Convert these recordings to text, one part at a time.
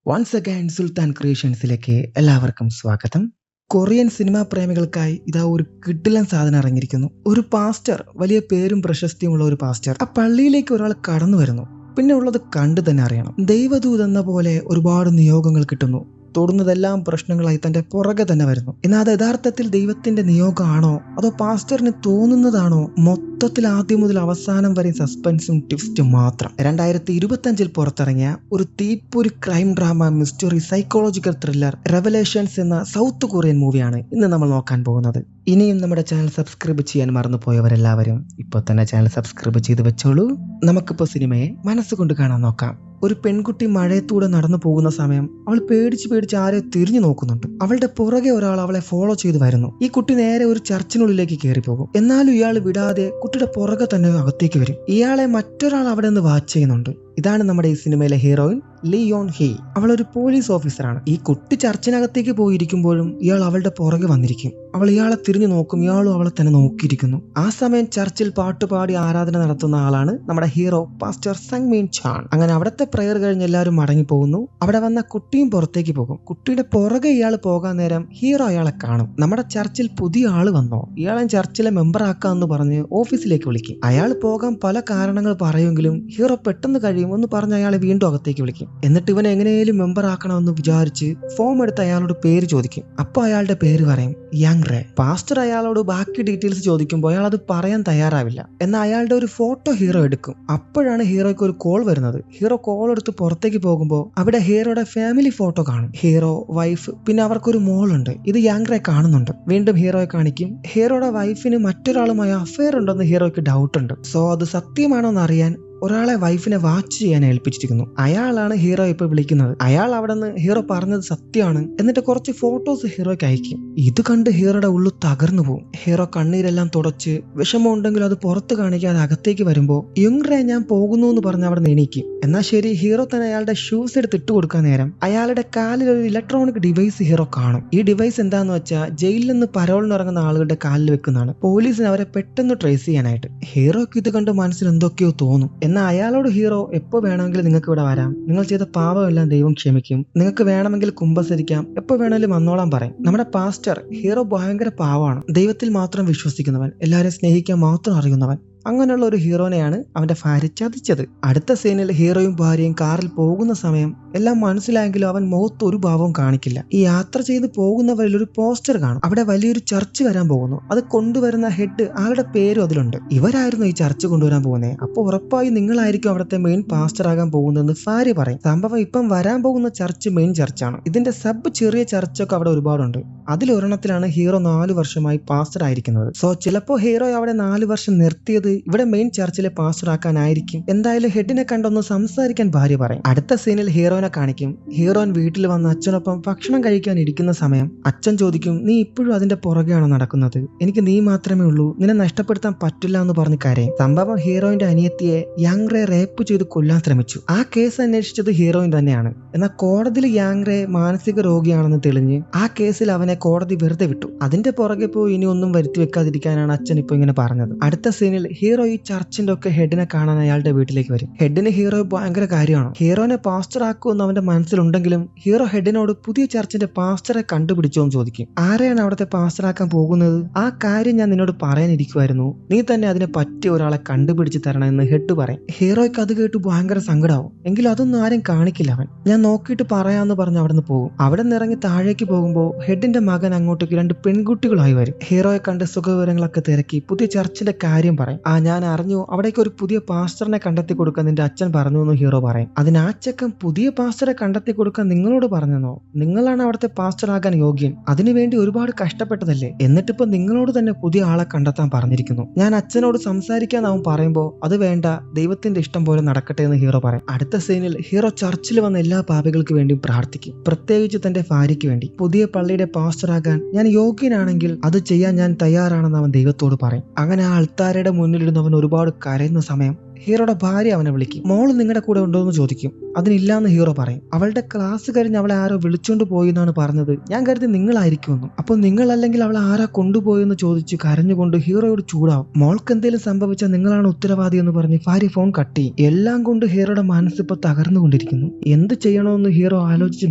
Once again സുൽത്താൻ ക്രിയേഷൻസിലേക്ക് എല്ലാവർക്കും സ്വാഗതം. Korean cinema പ്രേമികൾക്കായി ഇതാ ഒരു കിടിലൻ സാധനം ഇറങ്ങിയിരിക്കുന്നു. ഒരു പാസ്റ്റർ, വലിയ പേരും പ്രശസ്തിയുമുള്ള ഒരു പാസ്റ്റർ ആ പള്ളിയിലേക്ക് ഒരാൾ കടന്നു വരുന്നു. പിന്നെ ഉള്ളത് കണ്ടു തന്നെ അറിയണം. ദൈവദൂത് എന്ന പോലെ ഒരുപാട് നിയോഗങ്ങൾ കിട്ടുന്നു. തൊടുന്നതെല്ലാം പ്രശ്നങ്ങളായി തന്റെ പുറകെ തന്നെ വരുന്നു. എന്നാൽ അത് യഥാർത്ഥത്തിൽ ദൈവത്തിന്റെ നിയോഗമാണോ അതോ പാസ്റ്ററിന് തോന്നുന്നതാണോ? മൊത്തത്തിൽ ആദ്യം മുതൽ അവസാനം വരെ സസ്പെൻസും ട്വിസ്റ്റും മാത്രം. 2025 പുറത്തിറങ്ങിയ ഒരു തീപ്പൊരി crime drama mystery psychological thriller revelations എന്ന സൗത്ത് കൊറിയൻ മൂവിയാണ് ഇന്ന് നമ്മൾ നോക്കാൻ പോകുന്നത്. ഇനിയും നമ്മുടെ ചാനൽ സബ്സ്ക്രൈബ് ചെയ്യാൻ മറന്നുപോയവരെല്ലാവരും ഇപ്പോൾ തന്നെ ചാനൽ സബ്സ്ക്രൈബ് ചെയ്ത് വെച്ചോളൂ. നമുക്കിപ്പോൾ സിനിമയെ മനസ്സുകൊണ്ട് കാണാൻ നോക്കാം. ഒരു പെൺകുട്ടി മഴയത്തൂടെ നടന്നു പോകുന്ന സമയം അവൾ പേടിച്ച് ആരെ തിരിഞ്ഞു നോക്കുന്നുണ്ട്. അവളുടെ പുറകെ ഒരാൾ അവളെ ഫോളോ ചെയ്ത് വരുന്നു. ഈ കുട്ടി നേരെ ഒരു ചർച്ചിനുള്ളിലേക്ക് കയറി പോകും. എന്നാലും ഇയാൾ വിടാതെ കുട്ടിയുടെ പുറകെ തന്നെ അകത്തേക്ക് വരും. ഇയാളെ മറ്റൊരാൾ അവിടെ നിന്ന് വാച്ച് ചെയ്യുന്നുണ്ട്. ഇതാണ് നമ്മുടെ ഈ സിനിമയിലെ ഹീറോയിൻ ലീ യോൺ ഹി. അവൾ ഒരു പോലീസ് ഓഫീസറാണ്. ഈ കുട്ടി ചർച്ചിനകത്തേക്ക് പോയിരിക്കുമ്പോഴും ഇയാൾ അവളുടെ പുറകെ വന്നിരിക്കും. അവൾ ഇയാളെ തിരിഞ്ഞു നോക്കും, ഇയാളും അവളെ തന്നെ നോക്കിയിരിക്കുന്നു. ആ സമയം ചർച്ചിൽ പാട്ടുപാടി ആരാധന നടത്തുന്ന ആളാണ് നമ്മുടെ ഹീറോ പാസ്റ്റർ സങ് മീൻ ചാൻ. അങ്ങനെ അവിടുത്തെ പ്രയർ കഴിഞ്ഞ് എല്ലാവരും മടങ്ങി പോകുന്നു. അവിടെ വന്ന കുട്ടിയും പുറത്തേക്ക് പോകും. കുട്ടിയുടെ പുറകെ ഇയാൾ പോകാൻ നേരം ഹീറോ അയാളെ കാണും. നമ്മുടെ ചർച്ചിൽ പുതിയ ആള് വന്നോ, ഇയാളെ ചർച്ചിലെ മെമ്പർ ആക്കാന്ന് പറഞ്ഞ് ഓഫീസിലേക്ക് വിളിക്കും. അയാൾ പോകാൻ പല കാരണങ്ങൾ പറയുമെങ്കിലും ഹീറോ പെട്ടെന്ന് ഒന്ന് പറഞ്ഞ് അയാളെ വീണ്ടും അകത്തേക്ക് വിളിക്കും. എന്നിട്ട് ഇവൻ എങ്ങനെയും മെമ്പർ ആക്കണമെന്ന് വിചാരിച്ച് ഫോം എടുത്ത് അയാളോട് പേര് ചോദിക്കും. അപ്പൊ അയാളുടെ പേര് പറയും യാങ് റേ. പാസ്റ്റർ അയാളോട് ബാക്കി ഡീറ്റെയിൽസ് ചോദിക്കുമ്പോൾ അയാൾ അത് പറയാൻ തയ്യാറാവില്ല. എന്നാൽ അയാളുടെ ഒരു ഫോട്ടോ ഹീറോ എടുക്കും. അപ്പോഴാണ് ഹീറോയ്ക്ക് ഒരു കോൾ വരുന്നത്. ഹീറോ കോൾ എടുത്ത് പുറത്തേക്ക് പോകുമ്പോൾ അവിടെ ഹീറോയുടെ ഫാമിലി ഫോട്ടോ കാണും. ഹീറോ, വൈഫ്, പിന്നെ അവർക്കൊരു മോളുണ്ട്. ഇത് യാങ് റേ കാണുന്നുണ്ട്. വീണ്ടും ഹീറോയെ കാണിക്കും. ഹീറോയുടെ വൈഫിന് മറ്റൊരാളുമായി അഫെയർ ഉണ്ടെന്ന് ഹീറോയ്ക്ക് ഡൗട്ട് ഉണ്ട്. സോ അത് സത്യമാണോ എന്ന് അറിയാൻ ഒരാളെ വൈഫിനെ വാച്ച് ചെയ്യാൻ ഏൽപ്പിച്ചിരിക്കുന്നു. അയാളാണ് ഹീറോ ഇപ്പൊ വിളിക്കുന്നത്. അയാൾ അവിടെ നിന്ന് ഹീറോ പറഞ്ഞത് സത്യമാണ് എന്നിട്ട് കുറച്ച് ഫോട്ടോസ് ഹീറോയ്ക്ക് അയക്കും. ഇത് കണ്ട് ഹീറോയുടെ ഉള്ളു തകർന്നു പോകും. ഹീറോ കണ്ണീരെല്ലാം തുടച്ച് വിഷമം ഉണ്ടെങ്കിലും അത് പുറത്ത് കാണിക്കാതെ അകത്തേക്ക് വരുമ്പോൾ യങ് റേ ഞാൻ പോകുന്നു എന്ന് പറഞ്ഞ് അവിടെ എണീക്കും. എന്നാൽ ശരി, ഹീറോ തന്നെ അയാളുടെ ഷൂസ് എടുത്ത് ഇട്ട് കൊടുക്കാൻ നേരം അയാളുടെ കാലിൽ ഒരു ഇലക്ട്രോണിക് ഡിവൈസ് ഹീറോ കാണും. ഈ ഡിവൈസ് എന്താന്ന് വെച്ചാൽ ജയിലിൽ നിന്ന് പരോളിന് ഇറങ്ങുന്ന ആളുകളുടെ കാലിൽ വെക്കുന്നതാണ്. പോലീസിന് അവരെ പെട്ടെന്ന് ട്രേസ് ചെയ്യാനായിട്ട്. ഹീറോയ്ക്ക് ഇത് കണ്ട് മനസ്സിൽ എന്തൊക്കെയോ തോന്നും. എന്നാൽ അയാളോട് ഹീറോ എപ്പോ വേണമെങ്കിലും നിങ്ങൾക്ക് ഇവിടെ വരാം, നിങ്ങൾ ചെയ്ത പാപമെല്ലാം ദൈവം ക്ഷമിക്കും, നിങ്ങൾക്ക് വേണമെങ്കിൽ കുമ്പസരിക്കാം, എപ്പോ വേണമെങ്കിലും വന്നോളാൻ പറയും. നമ്മുടെ പാസ്റ്റർ ഹീറോ ഭയങ്കര പാവമാണ്. ദൈവത്തിൽ മാത്രം വിശ്വസിക്കുന്നവൻ, എല്ലാവരെയും സ്നേഹിക്കാൻ മാത്രം അറിയുന്നവൻ. അങ്ങനെയുള്ള ഒരു ഹീറോനെയാണ് അവന്റെ ഭാര്യ ചതിച്ചത്. അടുത്ത സീനിൽ ഹീറോയും ഭാര്യയും കാറിൽ പോകുന്ന സമയം എല്ലാം മനസ്സിലായെങ്കിലും അവൻ മുഖത്ത് ഒരു ഭാവവും കാണിക്കില്ല. ഈ യാത്ര ചെയ്ത് പോകുന്നവരിൽ ഒരു പോസ്റ്റർ കാണും. അവിടെ വലിയൊരു ചർച്ച് വരാൻ പോകുന്നു. അത് കൊണ്ടുവരുന്ന ഹെഡ്, ആളുടെ പേരും അതിലുണ്ട്. ഇവരായിരുന്നു ഈ ചർച്ച് കൊണ്ടുവരാൻ പോകുന്നത്. അപ്പോൾ ഉറപ്പായി നിങ്ങളായിരിക്കും അവിടുത്തെ മെയിൻ പാസ്റ്റർ ആകാൻ പോകുന്നതെന്ന് ഭാര്യ പറയും. സംഭവം ഇപ്പം വരാൻ പോകുന്ന ചർച്ച് മെയിൻ ചർച്ചാണ്. ഇതിന്റെ സബ് ചെറിയ ചർച്ചൊക്കെ അവിടെ ഒരുപാടുണ്ട്. അതിലൊരെണ്ണത്തിലാണ് ഹീറോ 4 വർഷമായി പാസ്റ്റർ ആയിരിക്കുന്നത്. സോ ചിലപ്പോ ഹീറോ അവിടെ 4 വർഷം നിർത്തിയത് ഇവിടെ മെയിൻ ചർച്ചിലെ പാസ്റ്റർ ആക്കാനായിരിക്കും. എന്തായാലും ഹെഡിനെ കണ്ടൊന്ന് സംസാരിക്കാൻ ഭാര്യ പറയും. അടുത്ത സീനിൽ ഹീറോനെ കാണിക്കും. ഹീറോൻ വീട്ടിൽ വന്ന് അച്ഛനൊപ്പം ഭക്ഷണം കഴിക്കാൻ ഇരിക്കുന്ന സമയം അച്ഛൻ ചോദിക്കും, നീ ഇപ്പോഴും അതിന്റെ പുറകെയാണോ നടക്കുന്നത്? എനിക്ക് നീ മാത്രമേ ഉള്ളൂ, നിന്നെ നഷ്ടപ്പെടുത്താൻ പറ്റില്ല എന്ന് പറഞ്ഞ് കരയും. സംഭവം ഹീറോയിന്റെ അനിയത്തിയെ യാങ് റേ റേപ്പ് ചെയ്ത് കൊല്ലാൻ ശ്രമിച്ചു. ആ കേസ് അന്വേഷിച്ചത് ഹീറോയിൻ തന്നെയാണ്. എന്നാൽ കോടതിയിൽ യാങ് റേ മാനസിക രോഗിയാണെന്ന് തെളിഞ്ഞ് ആ കേസിൽ അവനെ കോടതി വെറുതെ വിട്ടു. അതിന്റെ പുറകെ പോയി ഇനി ഒന്നും വരുത്തി വെക്കാതിരിക്കാനാണ് അച്ഛൻ ഇപ്പൊ ഇങ്ങനെ പറഞ്ഞത്. അടുത്ത സീനിൽ ഹീറോ ഈ ചർച്ചിന്റെ ഒക്കെ ഹെഡിനെ കാണാൻ അയാളുടെ വീട്ടിലേക്ക് വരും. ഹെഡിന് ഹീറോ ഭയങ്കര കാര്യമാണ്. ഹീറോനെ പാസ്റ്റർ ആക്കുമെന്ന് അവന്റെ മനസ്സിലുണ്ടെങ്കിലും ഹീറോ ഹെഡിനോട് പുതിയ ചർച്ചിന്റെ പാസ്റ്ററെ കണ്ടുപിടിച്ചോ എന്ന് ചോദിക്കും. ആരെയാണ് അവിടുത്തെ പാസ്റ്റർ ആക്കാൻ പോകുന്നത്? ആ കാര്യം ഞാൻ നിന്നോട് പറയാനിരിക്കുമായിരുന്നു, നീ തന്നെ അതിനെ പറ്റിയ ഒരാളെ കണ്ടുപിടിച്ച് തരണമെന്ന് ഹെഡ് പറയും. ഹീറോയ്ക്ക് അത് കേട്ട് ഭയങ്കര സങ്കടാവും. എങ്കിലും അതൊന്നും ആരും കാണിക്കില്ല. അവൻ ഞാൻ നോക്കിയിട്ട് പറയാന്ന് പറഞ്ഞ് അവിടെ നിന്ന് പോകും. അവിടെ നിന്ന് ഇറങ്ങി താഴേക്ക് പോകുമ്പോൾ ഹെഡിന്റെ മകൻ അങ്ങോട്ടേക്ക് 2 പെൺകുട്ടികളായി വരും. ഹീറോയെ കണ്ട് സുഖവിവരങ്ങളൊക്കെ തിരക്കി പുതിയ ചർച്ചിന്റെ കാര്യം പറയും. ഞാൻ അറിഞ്ഞു, അവിടേക്ക് ഒരു പുതിയ പാസ്റ്ററിനെ കണ്ടെത്തി കൊടുക്കാൻ നിന്റെ അച്ഛൻ പറഞ്ഞു എന്ന് ഹീറോ പറയും. അതിന് ആ ചെക്കൻ പുതിയ പാസ്റ്ററെ കണ്ടെത്തി കൊടുക്കാൻ നിങ്ങളോട് പറഞ്ഞെന്നോ? നിങ്ങളാണ് അവിടുത്തെ പാസ്റ്റർ ആകാൻ യോഗ്യൻ, അതിനുവേണ്ടി ഒരുപാട് കഷ്ടപ്പെട്ടതല്ലേ, എന്നിട്ടിപ്പോ നിങ്ങളോട് തന്നെ പുതിയ ആളെ കണ്ടെത്താൻ പറഞ്ഞിരിക്കുന്നു. ഞാൻ അച്ഛനോട് സംസാരിക്കാൻ അവൻ പറയുമ്പോ അത് വേണ്ട, ദൈവത്തിന്റെ ഇഷ്ടം പോലെ നടക്കട്ടെ എന്ന് ഹീറോ പറയും. അടുത്ത സീനിൽ ഹീറോ ചർച്ചിൽ വന്ന എല്ലാ പാപികൾക്ക് വേണ്ടിയും പ്രാർത്ഥിക്കും, പ്രത്യേകിച്ച് തന്റെ ഭാര്യയ്ക്ക് വേണ്ടി. പുതിയ പള്ളിയുടെ പാസ്റ്റർ ആകാൻ ഞാൻ യോഗ്യനാണെങ്കിൽ അത് ചെയ്യാൻ ഞാൻ തയ്യാറാണെന്ന് അവൻ ദൈവത്തോട് പറയും. അങ്ങനെ ആ ആൾത്താരയുടെ മുന്നിലിരുന്ന് അവൻ ഒരുപാട് കരയുന്ന സമയം ഹീറോയുടെ ഭാര്യ അവനെ വിളിക്കും. മോള് നിങ്ങളുടെ കൂടെ ഉണ്ടോ എന്ന് ചോദിക്കും. അതിനില്ലാന്ന് ഹീറോ പറയും. അവളുടെ ക്ലാസ് കഴിഞ്ഞ് അവളെ ആരോ വിളിച്ചോണ്ട് പോയി എന്നാണ് പറഞ്ഞത്. ഞാൻ കരുതി നിങ്ങളായിരിക്കുമെന്നും. അപ്പോൾ നിങ്ങളല്ലെങ്കിൽ അവളെ ആരാ കൊണ്ടുപോയെന്ന് ചോദിച്ച് കരഞ്ഞുകൊണ്ട് ഹീറോയോട് ചൂടാവും. മോൾക്ക് എന്തെങ്കിലും സംഭവിച്ചാൽ നിങ്ങളാണ് ഉത്തരവാദി എന്ന് പറഞ്ഞ് ഭാര്യ ഫോൺ കട്ട് ചെയ്യും. എല്ലാം കൊണ്ട് ഹീറോയുടെ മനസ്സിപ്പോ തകർന്നുകൊണ്ടിരിക്കുന്നു. എന്ത് ചെയ്യണമെന്ന് ഹീറോ ആലോചിച്ച്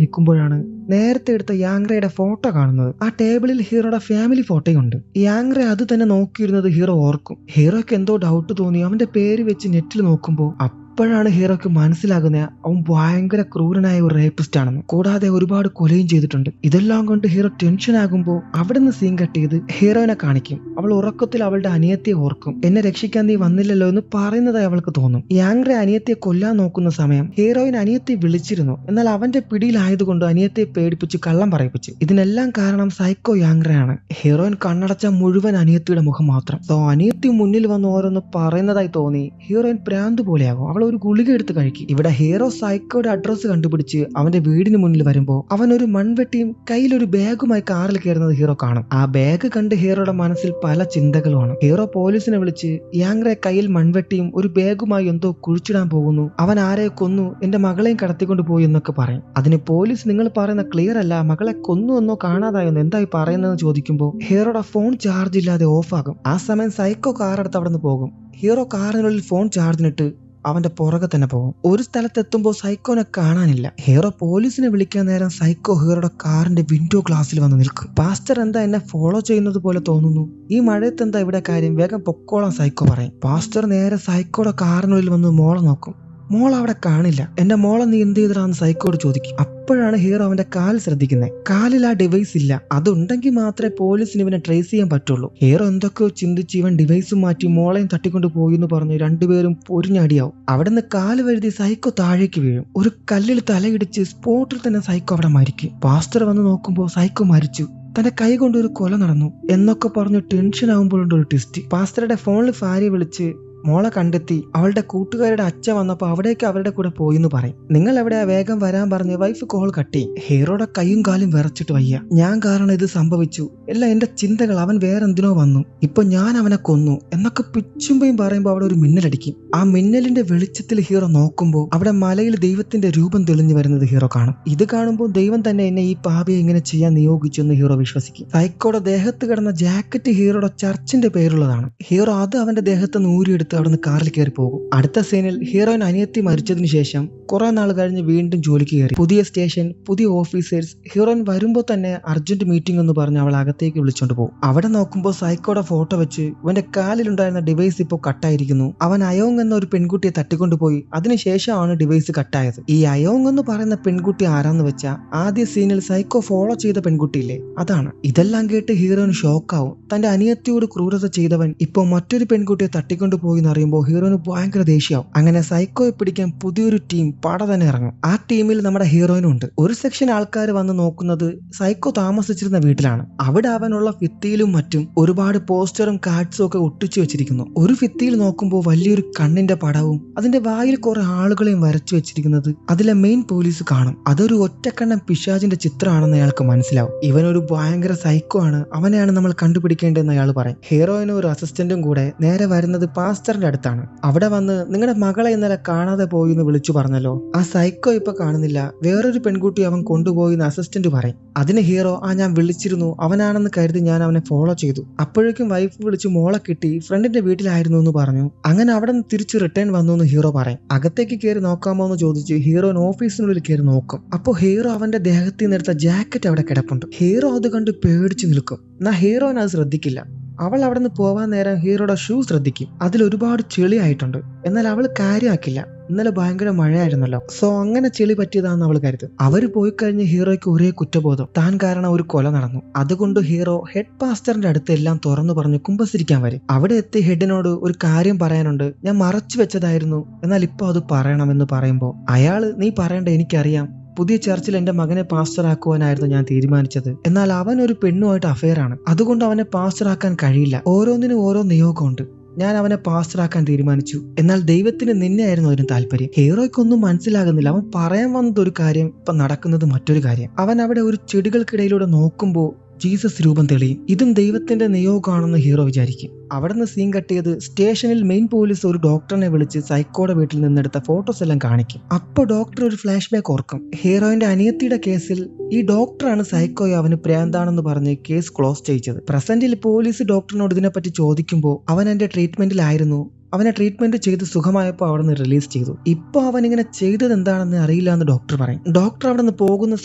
നിൽക്കുമ്പോഴാണ് നേരത്തെ എടുത്ത യാങ്റയുടെ ഫോട്ടോ കാണുന്നത്. ആ ടേബിളിൽ ഹീറോയുടെ ഫാമിലി ഫോട്ടോയുണ്ട്. യാങ്റ അത് തന്നെ നോക്കിയിരുന്നത് ഹീറോ ഓർക്കും. ഹീറോയ്ക്ക് എന്തോ ഡൗട്ട് തോന്നി അവന്റെ പേര് വെച്ച് നെറ്റിൽ നോക്കുമ്പോൾ അപ്പോഴാണ് ഹീറോയ്ക്ക് മനസ്സിലാകുന്നത് അവൻ ഭയങ്കര ക്രൂരനായ ഒരു റേപ്പിസ്റ്റ് ആണെന്ന്. കൂടാതെ ഒരുപാട് കൊലയും ചെയ്തിട്ടുണ്ട്. ഇതെല്ലാം കൊണ്ട് ഹീറോ ടെൻഷൻ ആകുമ്പോൾ അവിടെ നിന്ന് സീൻ കട്ട് ചെയ്ത് ഹീറോയിനെ കാണിക്കും. അവൾ ഉറക്കത്തിൽ അവളുടെ അനിയത്തിയെ ഓർക്കും. എന്നെ രക്ഷിക്കാൻ നീ വന്നില്ലല്ലോ എന്ന് പറയുന്നതായി അവൾക്ക് തോന്നും. യാങ്റ അനിയത്തിയെ കൊല്ലാൻ നോക്കുന്ന സമയം ഹീറോയിൻ അനിയത്തി വിളിച്ചിരുന്നു. എന്നാൽ അവന്റെ പിടിയിലായതുകൊണ്ട് അനിയത്തിയെ പേടിപ്പിച്ച് കള്ളം പറയിപ്പിച്ച്. ഇതിനെല്ലാം കാരണം സൈക്കോ യാങ്റയാണ്. ഹീറോയിൻ കണ്ണടച്ച മുഴുവൻ അനിയത്തിയുടെ മുഖം മാത്രം. സോ അനിയത്തി മുന്നിൽ വന്ന് ഓരോന്ന് പറയുന്നതായി തോന്നി ഹീറോയിൻ പ്രാന്ത് പോലെയാകും. അവൾ ഒരു ഗുളിക എടുത്ത് കഴിക്കും. ഇവിടെ ഹീറോ സൈക്കോയുടെ അഡ്രസ്സ് കണ്ടുപിടിച്ച് അവന്റെ വീടിന് മുന്നിൽ വരുമ്പോൾ അവൻ ഒരു മൺവെട്ടിയും കയ്യിലൊരു ബാഗുമായി കാറിൽ കയറുന്നത് ഹീറോ കാണും. ആ ബാഗ് കണ്ട് ഹീറോയുടെ മനസ്സിൽ പല ചിന്തകളുമാണ്. ഹീറോ പോലീസിനെ വിളിച്ച് യാങ്റെ കയ്യിൽ മൺവെട്ടിയും ഒരു ബാഗുമായി എന്തോ കുഴിച്ചിടാൻ പോകുന്നു, അവൻ ആരെ കൊന്നു, എന്റെ മകളെയും കടത്തിക്കൊണ്ട് പോയി എന്നൊക്കെ പറയും. അതിന് പോലീസ് നിങ്ങൾ പറയുന്ന ക്ലിയർ അല്ല, മകളെ കൊന്നു എന്നോ കാണാതായെന്നോ എന്തായി പറയുന്നതെന്ന് ചോദിക്കുമ്പോൾ ഹീറോയുടെ ഫോൺ ചാർജ് ഇല്ലാതെ ഓഫാകും. ആ സമയം സൈക്കോ കാറെടുത്ത് അവിടെ നിന്ന് പോകും. ഹീറോ കാറിനുള്ളിൽ ഫോൺ ചാർജിനിട്ട് അവന്റെ പുറകെ തന്നെ പോകും. ഒരു സ്ഥലത്തെത്തുമ്പോൾ സൈക്കോനെ കാണാനില്ല. ഹീറോ പോലീസിനെ വിളിക്കാൻ നേരം സൈക്കോ ഹീറോയുടെ കാറിന്റെ വിൻഡോ ഗ്ലാസ്സിൽ വന്ന് നിൽക്കും. പാസ്റ്റർ എന്താ എന്നെ ഫോളോ ചെയ്യുന്നത് പോലെ തോന്നുന്നു, ഈ മഴയത്ത് എന്താ ഇവിടെ കാര്യം, വേഗം പൊക്കോളാൻ സൈക്കോ പറയും. പാസ്റ്റർ നേരെ സൈക്കോയുടെ കാറിനുള്ളിൽ വന്ന് മോളെ നോക്കും. മോൾ അവിടെ കാണില്ല. എന്റെ മോളെ നീ എന്ത് ചെയ്തിട്ടാന്ന് സൈക്കോട് ചോദിക്കും. അപ്പോഴാണ് ഹീറോ അവന്റെ കാൽ ശ്രദ്ധിക്കുന്നത്. കാലിൽ ആ ഡിവൈസ് ഇല്ല. അതുണ്ടെങ്കിൽ മാത്രമേ പോലീസിന് ഇവനെ ട്രേസ് ചെയ്യാൻ പറ്റുള്ളൂ. ഹീറോ എന്തൊക്കെയോ ചിന്തിച്ച് ഇവൻ ഡിവൈസും മാറ്റി മോളെയും തട്ടിക്കൊണ്ട് പോയി എന്ന് പറഞ്ഞ് രണ്ടുപേരും പൊരിഞ്ഞടിയാവും. അവിടെ നിന്ന് കാല് വഴുതി സൈക്കോ താഴേക്ക് വീഴും. ഒരു കല്ലിൽ തലയിടിച്ച് സ്പോട്ടിൽ തന്നെ സൈക്കോ അവിടെ മരിക്കും. പാസ്റ്റർ വന്ന് നോക്കുമ്പോൾ സൈക്കോ മരിച്ചു. തന്റെ കൈ കൊണ്ട് ഒരു കൊല നടന്നു എന്നൊക്കെ പറഞ്ഞ് ടെൻഷൻ ആകുമ്പോഴുണ്ട് ഒരു ട്വിസ്റ്റ്. പാസ്റ്ററുടെ ഫോണിൽ ഭാര്യ വിളിച്ച് മോളെ കണ്ടെത്തി. അവളുടെ കൂട്ടുകാരുടെ അച്ഛൻ വന്നപ്പോൾ അവിടേക്ക് അവരുടെ കൂടെ പോയി എന്ന് പറയും. നിങ്ങൾ എവിടെയാ, വേഗം വരാൻ പറഞ്ഞ് വൈഫ് കോൾ കട്ടി. ഹീറോയുടെ കൈയും കാലും വിറച്ചിട്ട് വയ്യ. ഞാൻ കാരണം ഇത് സംഭവിച്ചു, എല്ലാം എന്റെ ചിന്തകൾ, അവൻ വേറെന്തിനോ വന്നു, ഇപ്പൊ ഞാൻ അവനെ കൊന്നു എന്നൊക്കെ പിച്ചുമ്പയും പറയുമ്പോൾ അവിടെ ഒരു മിന്നലടിക്കും. ആ മിന്നലിന്റെ വെളിച്ചത്തിൽ ഹീറോ നോക്കുമ്പോൾ അവിടെ മലയിൽ ദൈവത്തിന്റെ രൂപം തെളിഞ്ഞു വരുന്നത് ഹീറോ കാണും. ഇത് കാണുമ്പോൾ ദൈവം തന്നെ എന്നെ ഈ പാപിയെ ഇങ്ങനെ ചെയ്യാൻ നിയോഗിച്ചു എന്ന് ഹീറോ വിശ്വസിക്കും. സൈക്കോയുടെ ദേഹത്ത് കിടന്ന ജാക്കറ്റ് ഹീറോയുടെ ചർച്ചിന്റെ പേരുള്ളതാണ്. ഹീറോ അത് അവന്റെ ദേഹത്ത് നൂരിയെടുത്ത് അവിടുന്ന് കാറിൽ കയറി പോകും. അടുത്ത സീനിൽ ഹീറോയിൻ അനിയത്തി മരിച്ചതിന് ശേഷം കുറെ നാൾ കഴിഞ്ഞ് വീണ്ടും ജോലിക്ക് കയറി. പുതിയ സ്റ്റേഷൻ, പുതിയ ഓഫീസേഴ്സ്. ഹീറോയിൻ വരുമ്പോൾ തന്നെ അർജന്റ് മീറ്റിംഗ് എന്ന് പറഞ്ഞ് അവൾ അകത്തേക്ക് വിളിച്ചോണ്ട് പോകും. അവിടെ നോക്കുമ്പോൾ സൈക്കോയുടെ ഫോട്ടോ വെച്ച് ഇവന്റെ കാലിലുണ്ടായിരുന്ന ഡിവൈസ് ഇപ്പോൾ കട്ടായിരിക്കുന്നു. അവൻ അയോങ് എന്ന ഒരു പെൺകുട്ടിയെ തട്ടിക്കൊണ്ടുപോയി. അതിനുശേഷമാണ് ഡിവൈസ് കട്ടായത്. ഈ അയോങ് എന്ന് പറയുന്ന പെൺകുട്ടി ആരാന്ന് വെച്ചാൽ ആദ്യ സീനിൽ സൈക്കോ ഫോളോ ചെയ്ത പെൺകുട്ടിയില്ലേ, അതാണ്. ഇതെല്ലാം കേട്ട് ഹീറോയിൻ ഷോക്കാവും. തന്റെ അനിയത്തിയോട് ക്രൂരത ചെയ്തവൻ ഇപ്പോൾ മറ്റൊരു പെൺകുട്ടിയെ തട്ടിക്കൊണ്ടുപോയി എന്നറിയുമ്പോൾ ഹീറോയിന് ഭയങ്കര ദേഷ്യമാവും. അങ്ങനെ സൈക്കോയെ പിടിക്കാൻ പുതിയൊരു ടീം പട തന്നെ ഇറങ്ങും. ആ ടീമിൽ നമ്മുടെ ഹീറോയിനും ഉണ്ട്. ഒരു സെക്ഷൻ ആൾക്കാർ വന്ന് നോക്കുന്നത് സൈക്കോ താമസിച്ചിരുന്ന വീട്ടിലാണ്. അവിടെ അവനുള്ള ഭിത്തിയിലും മറ്റും ഒരുപാട് പോസ്റ്ററും കാർഡ്സും ഒക്കെ ഒട്ടിച്ചു വെച്ചിരിക്കുന്നു. ഒരു ഭിത്തിയിൽ നോക്കുമ്പോൾ വലിയൊരു കണ്ണിന്റെ പടവും അതിന്റെ വായിൽ കുറെ ആളുകളെയും വരച്ചു വെച്ചിരിക്കുന്നത് അതിലെ മെയിൻ പോലീസ് കാണും. അതൊരു ഒറ്റക്കണ്ണൻ പിശാചിന്റെ ചിത്രമാണെന്ന് അയാൾക്ക് മനസ്സിലാവും. ഇവനൊരു ഭയങ്കര സൈക്കോ ആണ്, അവനെയാണ് നമ്മൾ കണ്ടുപിടിക്കേണ്ടതെന്ന് അയാൾ പറയും. ഹീറോയിനും ഒരു അസിസ്റ്റന്റും കൂടെ നേരെ വരുന്നത് പാസ്റ്ററിന്റെ അടുത്താണ്. അവിടെ വന്ന് നിങ്ങളുടെ മകളെ ഇന്നലെ കാണാതെ പോയി എന്ന് വിളിച്ചു പറഞ്ഞല്ലോ, ആ സൈക്കോ ഇപ്പൊ കാണുന്നില്ല, വേറൊരു പെൺകുട്ടി അവൻ കൊണ്ടുപോയി എന്ന് അസിസ്റ്റന്റ് പറയും. അതിന് ഹീറോ ഞാൻ വിളിച്ചിരുന്നു, അവനാണെന്ന് കരുതി ഞാൻ അവനെ ഫോളോ ചെയ്തു. അപ്പോഴേക്കും വൈഫ് വിളിച്ച് മോളെ കിട്ടി, ഫ്രണ്ടിന്റെ വീട്ടിലായിരുന്നു എന്ന് പറഞ്ഞു. അങ്ങനെ അവിടെ നിന്ന് തിരിച്ച് റിട്ടേൺ വന്നു എന്ന് ഹീറോ പറയും. അകത്തേക്ക് കയറി നോക്കാമോ എന്ന് ചോദിച്ച് ഹീറോയിൻ ഓഫീസിനുള്ളിൽ കയറി നോക്കും. അപ്പോൾ ഹീറോ അവന്റെ ദേഹത്തിൽ നിന്ന് എടുത്ത ജാക്കറ്റ് അവിടെ കിടപ്പുണ്ട്. ഹീറോ അത് കണ്ട് പേടിച്ചു നിൽക്കും. എന്നാൽ ഹീറോയിൻ അത് ശ്രദ്ധിക്കില്ല. അവൾ അവിടെ നിന്ന് പോവാൻ നേരം ഹീറോയുടെ ഷൂ ശ്രദ്ധിക്കും. അതിൽ ഒരുപാട് ചെളിയായിട്ടുണ്ട്. എന്നാൽ അവൾ കാര്യമാക്കില്ല. ഇന്നലെ ഭയങ്കര മഴയായിരുന്നല്ലോ, സോ അങ്ങനെ ചെളി പറ്റിയതാണെന്ന് അവൾ കരുതും. അവര് പോയി കഴിഞ്ഞ് ഹീറോയ്ക്ക് ഒരേ കുറ്റബോധം, താൻ കാരണം ഒരു കൊല നടന്നു. അതുകൊണ്ട് ഹീറോ ഹെഡ് പാസ്റ്ററിന്റെ അടുത്ത് എല്ലാം തുറന്നു പറഞ്ഞ് കുമ്പസരിക്കാൻ വരും. അവിടെ എത്തി ഹെഡിനോട് ഒരു കാര്യം പറയാനുണ്ട്, ഞാൻ മറച്ചു വെച്ചതായിരുന്നു, എന്നാൽ ഇപ്പൊ അത് പറയണമെന്ന് പറയുമ്പോൾ അയാള് നീ പറയണ്ട, എനിക്കറിയാം, പുതിയ ചർച്ചിൽ എന്റെ മകനെ പാസ്റ്റർ ആക്കുവാനായിരുന്നു ഞാൻ തീരുമാനിച്ചത്. എന്നാൽ അവൻ ഒരു പെണ്ണുമായിട്ട് അഫെയർ ആണ്, അതുകൊണ്ട് അവനെ പാസ്റ്റർ ആക്കാൻ കഴിയില്ല. ഓരോന്നിനും ഓരോ നിയോഗമുണ്ട്. ഞാൻ അവനെ പാസ്റ്ററാക്കാൻ തീരുമാനിച്ചു. എന്നാൽ ദൈവത്തിന് നിന്നെയായിരുന്നു അതിന് താല്പര്യം. ഹീറോയ്ക്കൊന്നും മനസ്സിലാകുന്നില്ല. അവൻ പറയാൻ വന്നത് ഒരു കാര്യം, ഇപ്പൊ നടക്കുന്നത് മറ്റൊരു കാര്യം. അവൻ അവിടെ ഒരു ചെടികൾക്കിടയിലൂടെ നോക്കുമ്പോൾ ജീസസ് രൂപം തെളിയും. ഇതും ദൈവത്തിന്റെ നിയോഗമാണെന്ന് ഹീറോ വിചാരിക്കും. അവിടെ നിന്ന് സീൻ കട്ടിയത് സ്റ്റേഷനിൽ മെയിൻ പോലീസ് ഒരു ഡോക്ടറിനെ വിളിച്ച് സൈക്കോയുടെ വീട്ടിൽ നിന്നെടുത്ത ഫോട്ടോസ് എല്ലാം കാണിക്കും. അപ്പോൾ ഡോക്ടർ ഒരു ഫ്ലാഷ് ബാക്ക് ഓർക്കും. ഹീറോയിന്റെ അനിയത്തിയുടെ കേസിൽ ഈ ഡോക്ടറാണ് സൈക്കോയെ അവന് പ്രാന്താണെന്ന് പറഞ്ഞ് കേസ് ക്ലോസ് ചെയ്യിച്ചത്. പ്രസന്റിൽ പോലീസ് ഡോക്ടറിനോട് ഇതിനെപ്പറ്റി ചോദിക്കുമ്പോൾ അവൻ എന്റെ ട്രീറ്റ്മെന്റിലായിരുന്നു, അവനെ ട്രീറ്റ്മെന്റ് ചെയ്ത് സുഖമായപ്പോൾ അവിടെ നിന്ന് റിലീസ് ചെയ്തു. ഇപ്പോൾ അവൻ ഇങ്ങനെ ചെയ്തത് എന്താണെന്ന് അറിയില്ല എന്ന് ഡോക്ടർ പറയും. ഡോക്ടർ അവിടെ നിന്ന് പോകുന്ന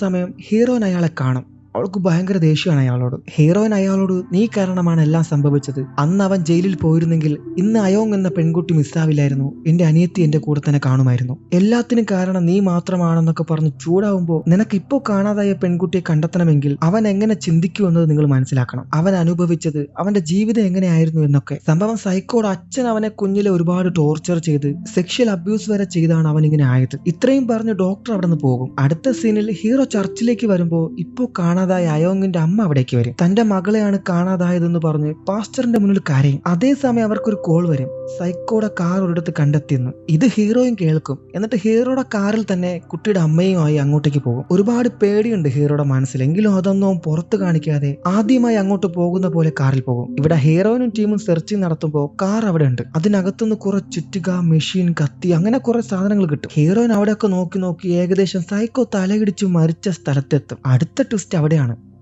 സമയം ഹീറോയിൻ അയാളെ കാണും. അവൾക്ക് ഭയങ്കര ദേഷ്യമാണ് അയാളോട്. ഹീറോയിൻ അയാളോട് നീ കാരണമാണ് എല്ലാം സംഭവിച്ചത്, അന്ന് അവൻ ജയിലിൽ പോയിരുന്നെങ്കിൽ ഇന്ന് അയോങ് എന്ന പെൺകുട്ടി മിസ്സാവില്ലായിരുന്നു, എന്റെ അനിയത്തി എന്റെ കൂടെ തന്നെ കാണുമായിരുന്നു, എല്ലാത്തിനും കാരണം നീ മാത്രമാണെന്നൊക്കെ പറഞ്ഞ് ചൂടാവുമ്പോൾ നിനക്ക് ഇപ്പോൾ കാണാതായ പെൺകുട്ടിയെ കണ്ടെത്തണമെങ്കിൽ അവൻ എങ്ങനെ ചിന്തിക്കുമെന്നത് നിങ്ങൾ മനസ്സിലാക്കണം. അവൻ അനുഭവിച്ചത്, അവന്റെ ജീവിതം എങ്ങനെയായിരുന്നു എന്നൊക്കെ. സംഭവം സൈക്കോയുടെ അച്ഛൻ അവനെ കുഞ്ഞിലെ ഒരുപാട് ടോർച്ചർ ചെയ്ത് സെക്ഷൽ അബ്യൂസ് വരെ ചെയ്താണ് അവൻ ഇങ്ങനെ ആയത്. ഇത്രയും പറഞ്ഞ് ഡോക്ടർ അവിടെ നിന്ന് പോകും. അടുത്ത സീനിൽ ഹീറോ ചർച്ചിലേക്ക് വരുമ്പോൾ ഇപ്പോൾ കാണാതായ അയോങ്ങിന്റെ അമ്മ അവിടേക്ക് വരും. തന്റെ മകളെയാണ് കാണാതായതെന്ന് പറഞ്ഞ് പാസ്റ്ററിന്റെ മുന്നിൽ കരയും. അതേസമയം അവർക്കൊരു കോൾ വരും, സൈക്കോയുടെ കാർ ഒരിടത്ത് കണ്ടെത്തിയെന്ന്. ഇത് ഹീറോയും കേൾക്കും. എന്നിട്ട് ഹീറോയുടെ കാറിൽ തന്നെ കുട്ടിയുടെ അമ്മയുമായി അങ്ങോട്ടേക്ക് പോകും. ഒരുപാട് പേടിയുണ്ട് ഹീറോയുടെ മനസ്സിൽ, എങ്കിലും അതൊന്നും പുറത്ത് കാണിക്കാതെ ആദ്യമായി അങ്ങോട്ട് പോകുന്ന പോലെ കാറിൽ പോകും. ഇവിടെ ഹീറോയിനും ടീമും സെർച്ചിങ് നടത്തുമ്പോൾ കാർ അവിടെ ഉണ്ട്. അതിനകത്തുനിന്ന് കുറെ ചുറ്റിക, മെഷീൻ, കത്തി, അങ്ങനെ കുറെ സാധനങ്ങൾ കിട്ടും. ഹീറോയിൻ അവിടെയൊക്കെ നോക്കി നോക്കി ഏകദേശം സൈക്കോ തലയിടിച്ച് മരിച്ച സ്ഥലത്തെത്തും. അടുത്ത ട്വിസ്റ്റ് അവിടെയാണ്.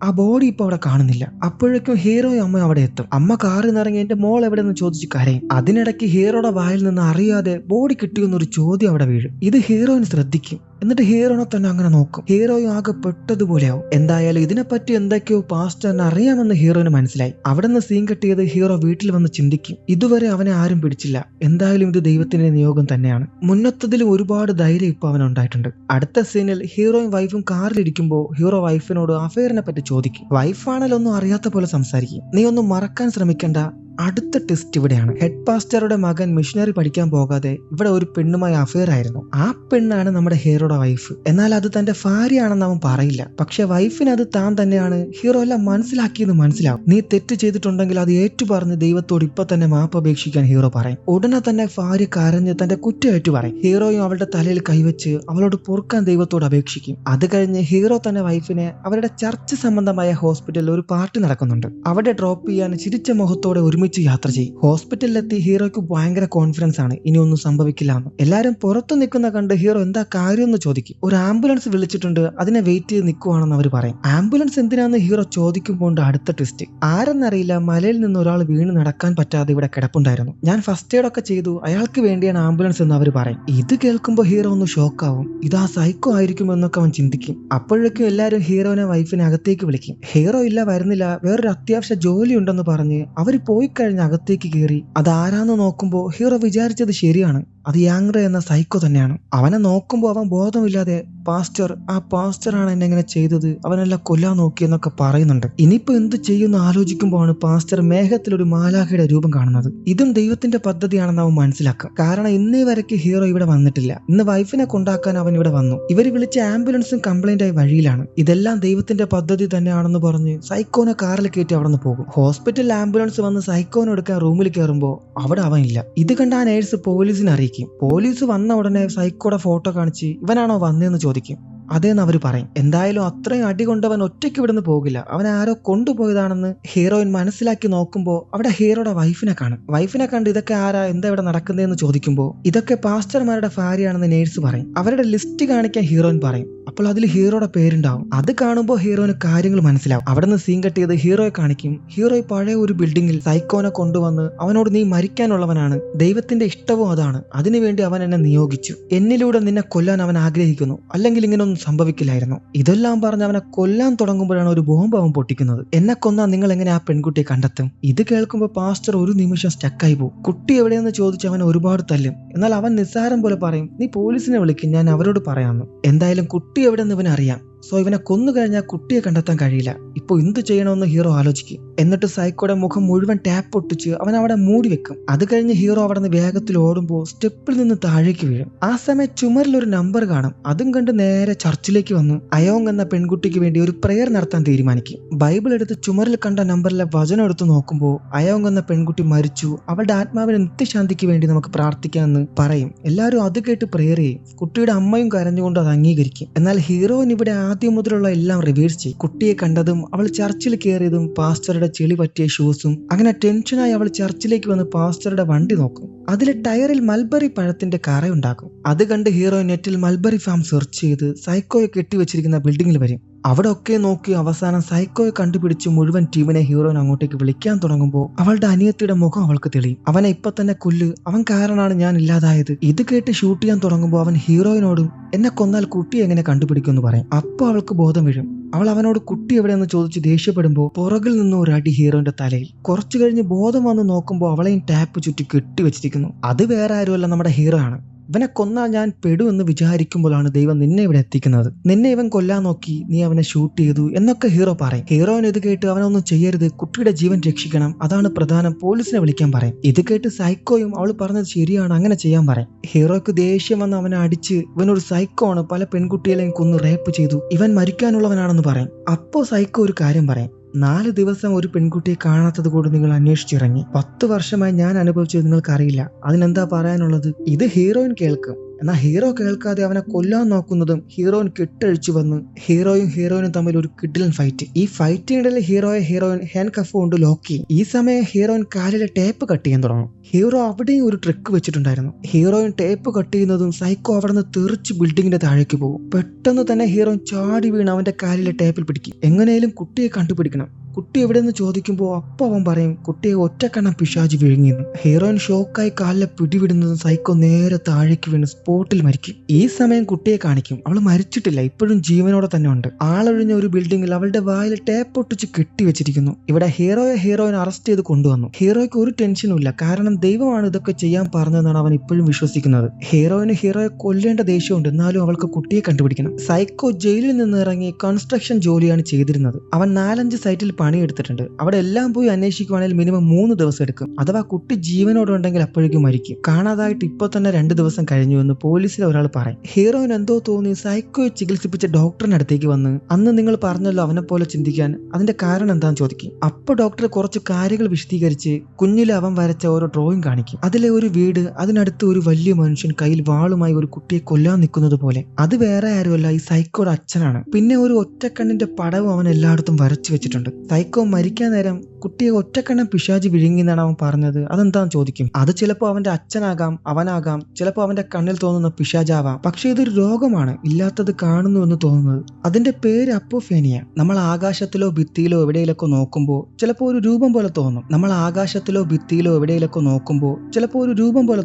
ആ ബോഡി ഇപ്പൊ അവിടെ കാണുന്നില്ല. അപ്പോഴേക്കും ഹീറോയും അമ്മ അവിടെ എത്തും. അമ്മ കാറിൽ നിന്നിറങ്ങി എന്റെ മോൾ എവിടെയെന്ന് ചോദിച്ച് കരയും. അതിനിടയ്ക്ക് ഹീറോയുടെ വായിൽ നിന്ന് അറിയാതെ ബോഡി കിട്ടിയെന്നൊരു ചോദ്യം അവിടെ വീഴും. ഇത് ഹീറോയിന് ശ്രദ്ധിക്കും. എന്നിട്ട് ഹീറോനെ തന്നെ അങ്ങനെ നോക്കും. ഹീറോയും ആകെ പെട്ടതുപോലെയാവും. എന്തായാലും ഇതിനെപ്പറ്റി എന്തൊക്കെയോ പാസ്റ്ററിന് അറിയാമെന്ന് ഹീറോയിന് മനസ്സിലായി. അവിടെ നിന്ന് സീൻ കെട്ടിയത് ഹീറോ വീട്ടിൽ വന്ന് ചിന്തിക്കും, ഇതുവരെ അവനെ ആരും പിടിച്ചില്ല, എന്തായാലും ഇത് ദൈവത്തിന്റെ നിയോഗം തന്നെയാണ്. മുന്നത്തതിലും ഒരുപാട് ധൈര്യം ഇപ്പൊ അവനുണ്ടായിട്ടുണ്ട്. അടുത്ത സീനിൽ ഹീറോയും വൈഫും കാറിലിരിക്കുമ്പോൾ ഹീറോ വൈഫിനോട് അഫെയറിനെ പറ്റി ചോദിക്കും. വൈഫാണെങ്കിൽ ഒന്നും അറിയാത്ത പോലെ സംസാരിക്കും. നീ ഒന്നും മറക്കാൻ ശ്രമിക്കണ്ട. അടുത്ത ടെസ്റ്റ് ഇവിടെയാണ്. ഹെഡ് പാസ്റ്ററുടെ മകൻ മിഷനറി പഠിക്കാൻ പോകാതെ ഇവിടെ ഒരു പെണ്ണുമായി അഫെയർ ആയിരുന്നു. ആ പെണ്ണാണ് നമ്മുടെ ഹീറോയുടെ വൈഫ്. എന്നാൽ അത് തന്റെ ഭാര്യയാണെന്ന് അവൻ പറയില്ല. പക്ഷെ വൈഫിന് അത് താൻ തന്നെയാണ്. ഹീറോ എല്ലാം മനസ്സിലാക്കിയെന്ന് മനസ്സിലാവും. നീ തെറ്റ് ചെയ്തിട്ടുണ്ടെങ്കിൽ അത് ഏറ്റുപറഞ്ഞ് ദൈവത്തോട് ഇപ്പൊ തന്നെ മാപ്പ് അപേക്ഷിക്കാൻ ഹീറോ പറയും. ഉടനെ തന്നെ ഭാര്യ കരഞ്ഞ് തന്റെ കുറ്റം ഏറ്റു പറയും. ഹീറോയും അവളുടെ തലയിൽ കൈവച്ച് അവളോട് പൊറുക്കാൻ ദൈവത്തോട് അപേക്ഷിക്കും. അത് കഴിഞ്ഞ് ഹീറോ തന്നെ വൈഫിനെ അവരുടെ ചർച്ച് സംബന്ധമായ ഹോസ്പിറ്റലിൽ ഒരു പാർട്ടി നടക്കുന്നുണ്ട്. അവിടെ ഡ്രോപ്പ് ചെയ്യാൻ ചിരിച്ച മുഖത്തോടെ ഒരുമിച്ച് യാത്ര ചെയ്യും. ഹോസ്പിറ്റലിലെത്തി ഹീറോയ്ക്ക് ഭയങ്കര കോൺഫിഡൻസ് ആണ്, ഇനി ഒന്നും സംഭവിക്കില്ല എന്ന്. എല്ലാരും പുറത്തു നിൽക്കുന്ന കണ്ട് ഹീറോ എന്താ കാര്യം എന്ന് ചോദിക്കും. ഒരു ആംബുലൻസ് വിളിച്ചിട്ടുണ്ട്, അതിനെ വെയിറ്റ് ചെയ്ത് നിൽക്കുവാണെന്ന് അവർ പറയും. ആംബുലൻസ് എന്തിനാന്ന് ഹീറോ ചോദിക്കുമ്പോൾ അടുത്ത ട്വിസ്റ്റ്. ആരെന്നറിയില്ല, മലയിൽ നിന്ന് ഒരാൾ വീണ് നടക്കാൻ പറ്റാതെ ഇവിടെ കിടപ്പുണ്ടായിരുന്നു. ഞാൻ ഫസ്റ്റ് എയ്ഡ് ഒക്കെ ചെയ്തു, അയാൾക്ക് വേണ്ടിയാണ് ആംബുലൻസ് എന്ന് അവർ പറയും. ഇത് കേൾക്കുമ്പോൾ ഹീറോ ഒന്ന് ഷോക്കാവും. ഇതാ സൈക്കോ ആയിരിക്കും എന്നൊക്കെ അവൻ ചിന്തിക്കും. അപ്പോഴേക്കും എല്ലാവരും ഹീറോനെ വൈഫിനെ അകത്തേക്ക് വിളിക്കും. ഹീറോ ഇല്ല, വരുന്നില്ല, വേറൊരു അത്യാവശ്യ ജോലി ഉണ്ടെന്ന് പറഞ്ഞ് അവർ പോയി കഴിഞ്ഞ് അകത്തേക്ക് കയറി അതാരാന്ന് നോക്കുമ്പോൾ ഹീറോ വിചാരിച്ചത് ശരിയാണ്, അത് യാങ്റെ എന്ന സൈക്കോ തന്നെയാണ്. അവനെ നോക്കുമ്പോൾ അവൻ ബോധമില്ലാതെ ആ പാസ്റ്ററാണ് എന്നെ ഇങ്ങനെ ചെയ്തത്, അവനെല്ലാം കൊല്ലാൻ നോക്കിയെന്നൊക്കെ പറയുന്നുണ്ട്. ഇനിയിപ്പോ എന്ത് ചെയ്യുമെന്ന് ആലോചിക്കുമ്പോഴാണ് പാസ്റ്റർ മേഘത്തിൽ ഒരു മാലാഖയുടെ രൂപം കാണുന്നത്. ഇതും ദൈവത്തിന്റെ പദ്ധതിയാണെന്ന് അവൻ മനസ്സിലാക്കും. കാരണം ഇന്നേ വരയ്ക്ക് ഹീറോ ഇവിടെ വന്നിട്ടില്ല. ഇന്ന് വൈഫിനെ കൊണ്ടാക്കാൻ അവൻ ഇവിടെ വന്നു. ഇവർ വിളിച്ച ആംബുലൻസും കംപ്ലൈന്റ് ആയി വഴിയിലാണ്. ഇതെല്ലാം ദൈവത്തിന്റെ പദ്ധതി തന്നെയാണെന്ന് പറഞ്ഞ് സൈക്കോനെ കാറിൽ കയറ്റി അവിടെ നിന്ന് പോകും. ഹോസ്പിറ്റലിൽ ആംബുലൻസ് വന്ന് സൈക്കോനെ എടുക്കാൻ റൂമിൽ കയറുമ്പോൾ അവിടെ അവൻ ഇല്ല. ഇത് കണ്ട ആ നേഴ്സ് പോലീസിനെ അറിയിക്കും. പോലീസ് വന്ന ഉടനെ സൈക്കോയുടെ ഫോട്ടോ കാണിച്ച് ഇവനാണോ വന്നതെന്ന് ചോദിക്കും. അതേന്ന് അവർ പറയും. എന്തായാലും അത്രയും അടി കൊണ്ടവൻ ഒറ്റയ്ക്ക് ഇവിടുന്ന് പോകില്ല, അവൻ ആരോ കൊണ്ടുപോയതാണെന്ന് ഹീറോയിൻ മനസ്സിലാക്കി നോക്കുമ്പോൾ അവിടെ ഹീറോയുടെ വൈഫിനെ കാണും. വൈഫിനെ കണ്ട് ഇതൊക്കെ ആരാ, എന്താ ഇവിടെ നടക്കുന്നതെന്ന് ചോദിക്കുമ്പോൾ ഇതൊക്കെ പാസ്റ്റർമാരുടെ ഭാര്യയാണെന്ന് നേഴ്സ് പറയും. അവരുടെ ലിസ്റ്റ് കാണിക്കാൻ ഹീറോയിൻ പറയും. അപ്പോൾ അതിൽ ഹീറോയുടെ പേരുണ്ടാവും. അത് കാണുമ്പോൾ ഹീറോയിന് കാര്യങ്ങൾ മനസ്സിലാവും. അവിടെ നിന്ന് സീൻ കെട്ടിയത് ഹീറോയെ കാണിക്കും. ഹീറോയെ പഴയ ഒരു ബിൽഡിങ്ങിൽ സൈക്കോനെ കൊണ്ടുവന്ന് അവനോട് നീ മരിക്കാനുള്ളവനാണ്, ദൈവത്തിന്റെ ഇഷ്ടവും അതാണ്, അതിനുവേണ്ടി അവൻ എന്നെ നിയോഗിച്ചു, എന്നിലൂടെ നിന്നെ കൊല്ലാൻ അവൻ ആഗ്രഹിക്കുന്നു, അല്ലെങ്കിൽ ഇങ്ങനെ സംഭവിക്കില്ലായിരുന്നു. ഇതെല്ലാം പറഞ്ഞ് അവനെ കൊല്ലാൻ തുടങ്ങുമ്പോഴാണ് ഒരു ബോംബ് അവൻ പൊട്ടിക്കുന്നത്. എന്നെ കൊന്നാൽ നിങ്ങൾ എങ്ങനെ ആ പെൺകുട്ടിയെ കണ്ടെത്തും? ഇത് കേൾക്കുമ്പോൾ പാസ്റ്റർ ഒരു നിമിഷം സ്റ്റക്കായി പോകും. കുട്ടി എവിടെയെന്ന് ചോദിച്ച് അവൻ ഒരുപാട് തല്ലും. എന്നാൽ അവൻ നിസ്സാരം പോലെ പറയും, നീ പോലീസിനെ വിളിക്കും, ഞാൻ അവരോട് പറയാമെന്ന്. എന്തായാലും കുട്ടി എവിടെയെന്ന് ഇവൻ അറിയാം. സോ ഇവനെ കൊന്നു കഴിഞ്ഞാൽ കുട്ടിയെ കണ്ടെത്താൻ കഴിയില്ല. ഇപ്പോൾ എന്ത് ചെയ്യണമെന്ന് ഹീറോ ആലോചിക്കും. എന്നിട്ട് സൈക്കോയുടെ മുഖം മുഴുവൻ ടാപ്പ് പൊട്ടിച്ച് അവൻ അവിടെ മൂടി വെക്കും. അത് കഴിഞ്ഞ് ഹീറോ അവിടെ നിന്ന് വേഗത്തിൽ ഓടുമ്പോൾ സ്റ്റെപ്പിൽ നിന്ന് താഴേക്ക് വീഴും. ആ സമയം ചുമരിൽ ഒരു നമ്പർ കാണും. അതും കണ്ട് നേരെ ചർച്ചിലേക്ക് വന്ന് അയോങ് എന്ന പെൺകുട്ടിക്ക് വേണ്ടി ഒരു പ്രെയർ നടത്താൻ തീരുമാനിക്കും. ബൈബിൾ എടുത്ത് ചുമരിൽ കണ്ട നമ്പറിലെ വചനം എടുത്ത് നോക്കുമ്പോൾ അയോങ് എന്ന പെൺകുട്ടി മരിച്ചു, അവളുടെ ആത്മാവിന് നിത്യശാന്തിക്ക് വേണ്ടി നമുക്ക് പ്രാർത്ഥിക്കാമെന്ന് പറയും. എല്ലാവരും അത് കേട്ട് പ്രെയർ ചെയ്യും. കുട്ടിയുടെ അമ്മയും കരഞ്ഞുകൊണ്ട് അത് അംഗീകരിക്കും. എന്നാൽ ഹീറോയിൻ ഇവിടെ ആദ്യം മുതലുള്ള എല്ലാം റിവേഴ്സ് ചെയ്യും. കുട്ടിയെ കണ്ടതും അവൾ ചർച്ചിൽ കയറിയതും പാസ്റ്ററുടെ ചെളി പറ്റിയ ഷൂസും അങ്ങനെ ടെൻഷനായി അവൾ ചർച്ചിലേക്ക് വന്ന് പാസ്റ്ററുടെ വണ്ടി നോക്കും. അതിലെ ടയറിൽ മൽബറി പഴത്തിന്റെ കറയുണ്ടാക്കും. അത് കണ്ട് ഹീറോ നെറ്റിൽ മൽബറി ഫാം സെർച്ച് ചെയ്ത് സൈക്കോയെ കെട്ടിവെച്ചിരിക്കുന്ന ബിൽഡിങ്ങിൽ വരും. അവിടെ ഒക്കെ നോക്കി അവസാനം സൈക്കോയെ കണ്ടുപിടിച്ച് മുഴുവൻ ടീമിനെ ഹീറോയിൻ അങ്ങോട്ടേക്ക് വിളിക്കാൻ തുടങ്ങുമ്പോൾ അവളുടെ അനിയത്തിയുടെ മുഖം അവൾക്ക് തെളിയും. അവനെ ഇപ്പൊ തന്നെ കൊല്ല്, അവൻ കാരണമാണ് ഞാൻ ഇല്ലാതായത്. ഇത് കേട്ട് ഷൂട്ട് ചെയ്യാൻ തുടങ്ങുമ്പോൾ അവൻ ഹീറോയിനോടും എന്നെ കൊന്നാൽ കുട്ടി എങ്ങനെ കണ്ടുപിടിക്കുമെന്ന് പറയും. അപ്പൊ അവൾക്ക് ബോധം വീഴും. അവൾ അവനോട് കുട്ടി എവിടെയെന്ന് ചോദിച്ച് ദേഷ്യപ്പെടുമ്പോൾ പുറകിൽ നിന്ന് ഒരു അടി ഹീറോയിന്റെ തലയിൽ. കുറച്ചു കഴിഞ്ഞ് ബോധം വന്ന് നോക്കുമ്പോൾ അവളെയും ടാപ്പ് ചുറ്റി കെട്ടിവെച്ചിരിക്കുന്നു. അത് വേറെ ആരുമല്ല, നമ്മുടെ ഹീറോ ആണ്. ഇവനെ കൊന്നാൽ ഞാൻ പെടുമെന്ന് വിചാരിക്കുമ്പോഴാണ് ദൈവം നിന്നെ ഇവിടെ എത്തിക്കുന്നത്. നിന്നെ ഇവൻ കൊല്ലാൻ നോക്കി, നീ അവനെ ഷൂട്ട് ചെയ്തു എന്നൊക്കെ ഹീറോ പറയും. ഹീറോയിന് ഇത് കേട്ട് അവനൊന്നും ചെയ്യരുത്, കുട്ടിയുടെ ജീവൻ രക്ഷിക്കണം, അതാണ് പ്രധാനം, പോലീസിനെ വിളിക്കാൻ പറയും. ഇത് കേട്ട് സൈക്കോയും അവൾ പറഞ്ഞത് ശരിയാണ്, അങ്ങനെ ചെയ്യാൻ പറയും. ഹീറോയ്ക്ക് ദേഷ്യം വന്ന് അവനെ അടിച്ച് ഇവനൊരു സൈക്കോ ആണ്, പല പെൺകുട്ടികളെയും കൊന്ന് റേപ്പ് ചെയ്തു, ഇവൻ മരിക്കാനുള്ളവനാണെന്ന് പറയും. അപ്പോ സൈക്കോ ഒരു കാര്യം പറയും. 4 ദിവസം ഒരു പെൺകുട്ടിയെ കാണാത്തത് കൊണ്ട് നിങ്ങൾ അന്വേഷിച്ചിറങ്ങി. 10 വർഷമായി ഞാൻ അനുഭവിച്ചത് നിങ്ങൾക്കറിയില്ല, അതിനെന്താ പറയാനുള്ളത്? ഇത് ഹീറോയിൻ കേൾക്കും. എന്നാൽ ഹീറോ കേൾക്കാതെ അവനെ കൊല്ലാൻ നോക്കുന്നതും ഹീറോയിൻ കെട്ടഴിച്ചു വന്ന് ഹീറോയിനും തമ്മിൽ ഒരു കിഡിലൻ ഫൈറ്റ്. ഈ ഫൈറ്റിനിടയിൽ ഹീറോയിൻ ഹാൻഡ് കഫ് കൊണ്ട് ലോക്ക് ചെയ്യും. ഈ സമയം ഹീറോയിൻ കാലിലെ ടേപ്പ് കട്ട് ചെയ്യാൻ തുടങ്ങും. ഹീറോ അവിടെയും ഒരു ട്രിക്ക് വെച്ചിട്ടുണ്ടായിരുന്നു. ഹീറോയിൻ ടേപ്പ് കട്ട് ചെയ്യുന്നതും സൈക്കോ അവിടെ നിന്ന് തെറിച്ച് ബിൽഡിങ്ങിന്റെ താഴേക്ക് പോകും. പെട്ടെന്ന് തന്നെ ഹീറോയിൻ ചാടി വീണ് അവന്റെ കാലിലെ ടേപ്പിൽ പിടിക്കും. എങ്ങനെയും കുട്ടിയെ കണ്ടുപിടിക്കണം. കുട്ടി എവിടെയെന്ന് ചോദിക്കുമ്പോൾ അപ്പൊ അവൻ പറയും കുട്ടിയെ ഒറ്റക്കണ്ണം പിശാച് വിഴുങ്ങിയെന്ന്. ഹീറോയിൻ ഷോക്കായി കാലിലെ പിടിവിടുന്നതും സൈക്കോ നേരെ താഴേക്ക് വീണ് സ്പോട്ടിൽ മരിക്കും. ഈ സമയം കുട്ടിയെ കാണിക്കും. അവൾ മരിച്ചിട്ടില്ല, ഇപ്പോഴും ജീവനോടെ തന്നെ ഉണ്ട്. ആളൊഴിഞ്ഞ ഒരു ബിൽഡിങ്ങിൽ അവളുടെ വായിൽ ടേപ്പ് ഒട്ടിച്ച് കെട്ടിവെച്ചിരിക്കുന്നു. ഇവിടെ ഹീറോയിൻ അറസ്റ്റ് ചെയ്ത് കൊണ്ടുവന്നു. ഹീറോയ്ക്ക് ഒരു ടെൻഷനും ഇല്ല, കാരണം ദൈവമാണ് ഇതൊക്കെ ചെയ്യാൻ പറഞ്ഞതെന്നാണ് അവൻ ഇപ്പോഴും വിശ്വസിക്കുന്നത്. ഹീറോയെ കൊല്ലേണ്ട ദേഷ്യമുണ്ട്, എന്നാലും അവൾക്ക് കുട്ടിയെ കണ്ടുപിടിക്കണം. സൈക്കോ ജയിലിൽ നിന്ന് ഇറങ്ങി കൺസ്ട്രക്ഷൻ ജോലിയാണ് ചെയ്തിരുന്നത്. അവൻ 4-5 സൈറ്റിൽ പണിയെടുത്തിട്ടുണ്ട്. അവിടെ എല്ലാം പോയി അന്വേഷിക്കുവാണെങ്കിൽ മിനിമം 3 ദിവസം എടുക്കും. അഥവാ കുട്ടി ജീവനോടെ ഉണ്ടെങ്കിൽ അപ്പോഴേക്കും മരിക്കും. കാണാതായിട്ട് ഇപ്പൊ തന്നെ 2 ദിവസം കഴിഞ്ഞു എന്ന് പോലീസിലെ ഒരാൾ പറയും. ഹീറോയിൻ എന്തോ തോന്നി സൈക്കോയെ ചികിത്സിപ്പിച്ച ഡോക്ടറിന്റെ അടുത്തേക്ക് വന്ന് അന്ന് നിങ്ങൾ പറഞ്ഞല്ലോ അവനെ പോലെ ചിന്തിക്കാൻ, അതിന്റെ കാരണം എന്താന്ന് ചോദിക്കും. അപ്പൊ ഡോക്ടർ കുറച്ച് കാര്യങ്ങൾ വിശദീകരിച്ച് കുഞ്ഞിലെ അവൻ വരച്ച ഓരോ ഡ്രോയിങ് കാണിക്കും. അതിലെ ഒരു വീട്, അതിനടുത്ത് ഒരു വലിയ മനുഷ്യൻ കയ്യിൽ വാളുമായി ഒരു കുട്ടിയെ കൊല്ലാൻ നിൽക്കുന്നത് പോലെ. അത് വേറെ ആരുമല്ല, ഈ സൈക്കോയുടെ അച്ഛനാണ്. പിന്നെ ഒരു ഒറ്റക്കണ്ണിന്റെ പടവും അവൻ എല്ലായിടത്തും വരച്ചു വെച്ചിട്ടുണ്ട്. സൈക്കോ മരിക്കാൻ നേരം കുട്ടിയെ ഒറ്റക്കണ്ണം പിശാച് വിഴുങ്ങിന്നാണ് അവൻ പറഞ്ഞത്. അതെന്താന്ന് ചോദിക്കും. അത് ചിലപ്പോൾ അവന്റെ അച്ഛനാകാം, അവനാകാം, ചിലപ്പോൾ അവന്റെ കണ്ണിൽ തോന്നുന്ന പിശാചാവാം. പക്ഷെ ഇതൊരു രോഗമാണ്, ഇല്ലാത്തത് കാണുന്നു എന്ന് തോന്നുന്നത്. അതിന്റെ പേര് അപ്പോഫേനിയ. നമ്മൾ ആകാശത്തിലോ ഭിത്തിയിലോ എവിടെയിലൊക്കെ നോക്കുമ്പോൾ ചിലപ്പോൾ ഒരു രൂപം പോലെ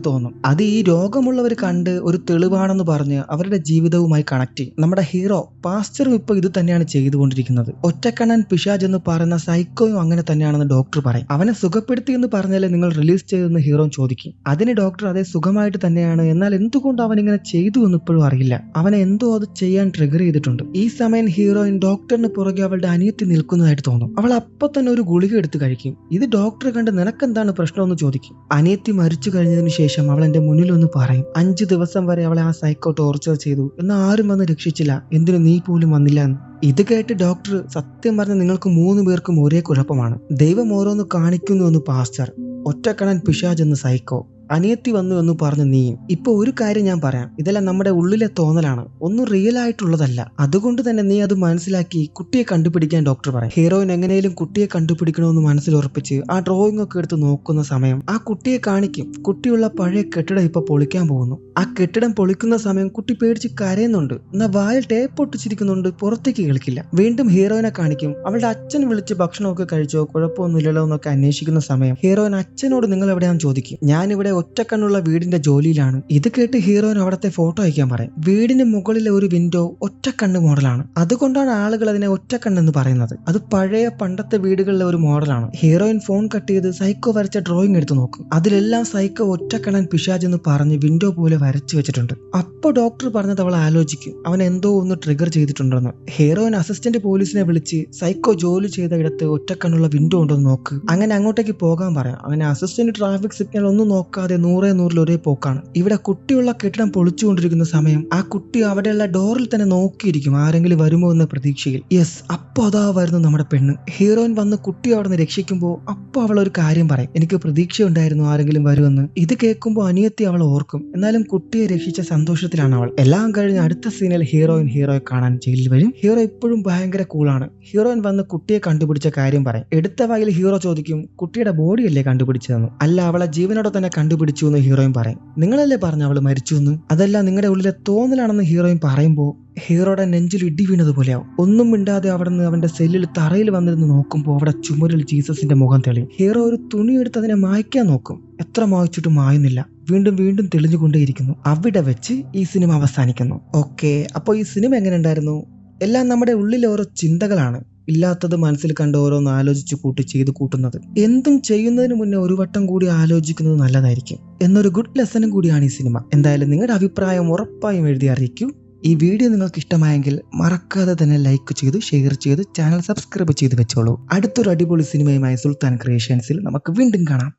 തോന്നും. അത് ഈ രോഗമുള്ളവർ കണ്ട് ഒരു തെളിവാണെന്ന് പറഞ്ഞ് അവരുടെ ജീവിതവുമായി കണക്ട് ചെയ്യും. നമ്മുടെ ഹീറോ പാസ്റ്ററും ഇപ്പൊ ഇത് തന്നെയാണ് ചെയ്തുകൊണ്ടിരിക്കുന്നത്. ഒറ്റക്കണ്ണൻ പിശാച് എന്ന് പറയുന്ന സൈക്കോയും അങ്ങനെ തന്നെയാണെന്ന് ഡോക്ടർ പറയും. അവനെ സുഖപ്പെടുത്തി എന്ന് പറഞ്ഞാലേ നിങ്ങൾ റിലീസ് ചെയ്തെന്ന് ഹീറോ ചോദിക്കും. അതിന് ഡോക്ടർ അതേ സുഖമായിട്ട് തന്നെയാണ്, എന്നാൽ എന്തുകൊണ്ട് അവൻ ഇങ്ങനെ ചെയ്തു എന്ന് ഇപ്പോഴും അറിയില്ല. അവനെ എന്തോ അത് ചെയ്യാൻ ട്രിഗർ ചെയ്തിട്ടുണ്ട്. ഈ സമയം ഹീറോയിൻ ഡോക്ടറിന് പുറകെ അവളുടെ അനിയത്തി നിൽക്കുന്നതായിട്ട് തോന്നും. അവൾ അപ്പൊ തന്നെ ഒരു ഗുളിക എടുത്ത് കഴിക്കും. ഇത് ഡോക്ടർ കണ്ട് നിനക്കെന്താണ് പ്രശ്നമെന്ന് ചോദിക്കും. അനിയത്തി മരിച്ചു കഴിഞ്ഞതിന് ശേഷം അവൾ എന്റെ മുന്നിൽ ഒന്ന് പറയും 5 ദിവസം വരെ അവളെ ആ സൈക്കോ ടോർച്ചർ ചെയ്തു, എന്നാൽ ആരും വന്ന് രക്ഷിച്ചില്ല, എന്തിനു നീ പോലും വന്നില്ല എന്ന്. ഇത് കേട്ട് ഡോക്ടർ സത്യം പറഞ്ഞ നിങ്ങൾക്ക് 3 പേർക്കും ഒരേ കുഴപ്പമാണ്, ദൈവം ഓരോന്ന് കാണിക്കുന്നു എന്ന് പാസ്റ്റർ, ഒറ്റക്കണ്ണൻ പിശാച് എന്ന് സൈക്കോ, അനിയത്തി വന്നു എന്ന് പറഞ്ഞ് നീയും. ഇപ്പൊ ഒരു കാര്യം ഞാൻ പറയാം, ഇതെല്ലാം നമ്മുടെ ഉള്ളിലെ തോന്നലാണ്, ഒന്നും റിയൽ ആയിട്ടുള്ളതല്ല. അതുകൊണ്ട് തന്നെ നീ അത് മനസ്സിലാക്കി കുട്ടിയെ കണ്ടുപിടിക്കാൻ ഡോക്ടർ പറയും. ഹീറോയിൻ എങ്ങനെയും കുട്ടിയെ കണ്ടുപിടിക്കണമെന്ന് മനസ്സിൽ ഉറപ്പിച്ച് ആ ഡ്രോയിങ് ഒക്കെ എടുത്ത് നോക്കുന്ന സമയം ആ കുട്ടിയെ കാണിക്കും. കുട്ടിയുള്ള പഴയ കെട്ടിടം ഇപ്പൊ പൊളിക്കാൻ പോകുന്നു. ആ കെട്ടിടം പൊളിക്കുന്ന സമയം കുട്ടി പേടിച്ച് കരയുന്നുണ്ട്, എന്നാൽ വായിൽ ടേപ്പ് ഒട്ടിച്ചിരിക്കുന്നുണ്ട്, പുറത്തേക്ക് കേൾക്കില്ല. വീണ്ടും ഹീറോയിനെ കാണിക്കും. അവളുടെ അച്ഛൻ വിളിച്ച് ഭക്ഷണമൊക്കെ കഴിച്ചോ, കുഴപ്പമൊന്നുമില്ലല്ലോ എന്നൊക്കെ അന്വേഷിക്കുന്ന സമയം ഹീറോയിൻ അച്ഛനോട് നിങ്ങൾ എവിടെയാണെന്ന് ചോദിക്കും. ഞാനിവിടെ ഒറ്റക്കണ്ണുള്ള വീടിന്റെ ജോലിയിലാണ്. ഇത് കേട്ട് ഹീറോയിൻ അവിടത്തെ ഫോട്ടോ അയക്കാൻ പറയും. വീടിന് മുകളിലെ ഒരു വിൻഡോ ഒറ്റക്കണ്ണ് മോഡലാണ്, അതുകൊണ്ടാണ് ആളുകൾ അതിനെ ഒറ്റക്കണ്ണെന്ന് പറയുന്നത്. അത് പഴയ പണ്ടത്തെ വീടുകളിലെ ഒരു മോഡലാണ്. ഹീറോയിൻ ഫോൺ കട്ട് ചെയ്ത് സൈക്കോ വരച്ച ഡ്രോയിങ് എടുത്ത് നോക്കും. അതിലെല്ലാം സൈക്കോ ഒറ്റക്കണ്ണൻ പിശാച് എന്ന് പറഞ്ഞ് വിൻഡോ പോലെ വരച്ചു വെച്ചിട്ടുണ്ട്. അപ്പൊ ഡോക്ടർ പറഞ്ഞത് അവൾ ആലോചിക്കും, അവൻ എന്തോ ഒന്ന് ട്രിഗർ ചെയ്തിട്ടുണ്ടെന്ന്. ഹീറോയിൻ അസിസ്റ്റന്റ് പോലീസിനെ വിളിച്ച് സൈക്കോ ജോലി ചെയ്ത ഇടത്ത് ഒറ്റക്കണ്ണുള്ള വിൻഡോ ഉണ്ടോ നോക്ക്, അങ്ങനെ അങ്ങോട്ടേക്ക് പോകാൻ പറയാം. അങ്ങനെ അസിസ്റ്റന്റ് ട്രാഫിക് സിഗ്നൽ ഒന്നും നോക്കാതെ അതെ 100 ഒരേ പോക്കാണ്. ഇവിടെ കുട്ടിയുള്ള കെട്ടിടം പൊളിച്ചുകൊണ്ടിരിക്കുന്ന സമയം ആ കുട്ടി അവിടെയുള്ള ഡോറിൽ തന്നെ നോക്കിയിരിക്കും ആരെങ്കിലും വരുമോ എന്ന പ്രതീക്ഷയിൽ. യെസ്, അപ്പൊ അതാ വരുന്നു നമ്മുടെ പെണ്ണ്. ഹീറോയിൻ വന്ന് കുട്ടിയെ അവിടെ നിന്ന് രക്ഷിക്കുമ്പോൾ അപ്പൊ അവൾ ഒരു കാര്യം പറയും, എനിക്ക് പ്രതീക്ഷയുണ്ടായിരുന്നു ആരെങ്കിലും വരുമെന്ന്. ഇത് കേൾക്കുമ്പോൾ അനിയത്തി അവൾ ഓർക്കും. എന്നാലും കുട്ടിയെ രക്ഷിച്ച സന്തോഷത്തിലാണ് അവൾ. എല്ലാം കഴിഞ്ഞ് അടുത്ത സീനിൽ ഹീറോയെ കാണാൻ ജയിലിൽ വരും. ഹീറോ ഇപ്പോഴും ഭയങ്കര കൂളാണ്. ഹീറോയിൻ വന്ന് കുട്ടിയെ കണ്ടുപിടിച്ച കാര്യം പറയും. എടുത്ത വകയിൽ ഹീറോ ചോദിക്കും, കുട്ടിയുടെ ബോഡിയല്ലേ കണ്ടുപിടിച്ചതെന്ന്. അല്ല, അവളെ ജീവനോടെ തന്നെ കണ്ടുപിടിച്ചു എന്ന് ഹീറോയിൻ പറയും. നിങ്ങളല്ലേ പറഞ്ഞു അവള് മരിച്ചു എന്ന്? അതല്ല, നിങ്ങളുടെ ഉള്ളിലെ തോന്നലാണെന്ന് ഹീറോയിൻ പറയുമ്പോൾ ഹീറോയുടെ നെഞ്ചിൽ ഇടി വീണതുപോലെയാവും. ഒന്നും മിണ്ടാതെ അവിടെ നിന്ന് അവന്റെ സെല്ലിൽ തറയിൽ വന്നിരുന്ന് നോക്കുമ്പോൾ അവിടെ ചുമരിൽ ജീസസിന്റെ മുഖം തെളിയും. ഹീറോ ഒരു തുണി എടുത്ത് അതിനെ മായ്ക്കാൻ നോക്കും. എത്ര മായ്ച്ചിട്ടും മായുന്നില്ല. വീണ്ടും വീണ്ടും തെളിഞ്ഞുകൊണ്ടേയിരിക്കുന്നു. അവിടെ വെച്ച് ഈ സിനിമ അവസാനിക്കുന്നു. ഓക്കെ, അപ്പോൾ ഈ സിനിമ എങ്ങനെ ഉണ്ടായിരുന്നു? എല്ലാം നമ്മുടെ ഉള്ളിലെ ഓരോ ചിന്തകളാണ്. ഇല്ലാത്തത് മനസ്സിൽ കണ്ട് ഓരോന്ന് ആലോചിച്ച് ചെയ്ത് കൂട്ടുന്നത്. എന്തും ചെയ്യുന്നതിന് മുന്നേ ഒരു വട്ടം കൂടി ആലോചിക്കുന്നത് നല്ലതായിരിക്കും എന്നൊരു ഗുഡ് ലെസണും കൂടിയാണ് ഈ സിനിമ. എന്തായാലും നിങ്ങളുടെ അഭിപ്രായം ഉറപ്പായും എഴുതി അറിയിക്കൂ. ഈ വീഡിയോ നിങ്ങൾക്ക് ഇഷ്ടമായെങ്കിൽ മറക്കാതെ തന്നെ ലൈക്ക് ചെയ്ത് ഷെയർ ചെയ്ത് ചാനൽ സബ്സ്ക്രൈബ് ചെയ്ത് വെച്ചോളൂ. അടുത്തൊരു അടിപൊളി സിനിമയുമായി സുൽത്താൻ ക്രിയേഷൻസിൽ നമുക്ക് വീണ്ടും കാണാം.